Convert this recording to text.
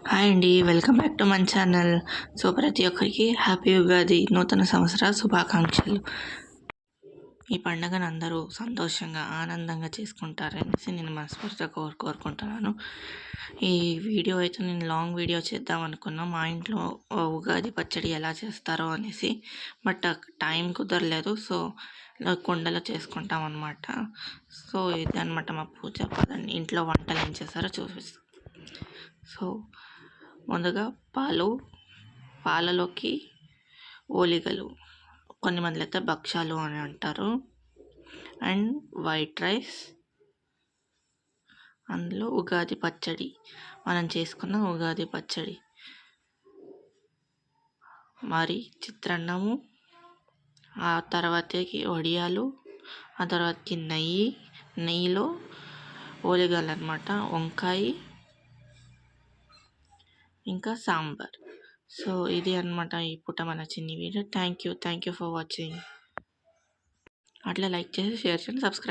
Hi అండి. Welcome back to మన channel. So, ప్రతి ఒక్కరికి హ్యాపీ ఉగాది, నూతన సంవత్సర శుభాకాంక్షలు. ఈ పండుగను అందరూ సంతోషంగా, ఆనందంగా చేసుకుంటారనేసి నేను మనస్ఫూర్తిగా కోరుకుంటున్నాను. ఈ వీడియో అయితే నేను లాంగ్ వీడియో చేద్దాం అనుకున్నా. మా ఇంట్లో ఉగాది పచ్చడి ఎలా చేస్తారో అనేసి. బట్ టైం కుదరలేదు. సో, కుండలో చేసుకుంటాం అనమాట. సో, ఇది అనమాట మా పూజ. పదండి ఇంట్లో వంటలు ఏం చేస్తారో చూపిస్తాం. సో, ముందుగా పాలలోకి ఓలిగలు, కొన్ని మంది అయితే భక్షాలు అని అంటారు, అండ్ వైట్ రైస్, అందులో ఉగాది పచ్చడి, మనం చేసుకున్న ఉగాది పచ్చడి, మరి చిత్రాన్నము, ఆ తర్వాతకి వడియాలు, ఆ తర్వాతకి నెయ్యిలో ఓలిగలు అనమాట, వంకాయ, ఇంకా సాంబార్. సో, ఇది అనమాట ఈ పూట మన చిన్ని video. Thank you for watching. అట్లా లైక్ చేసి షేర్ చేయండి, సబ్స్క్రైబ్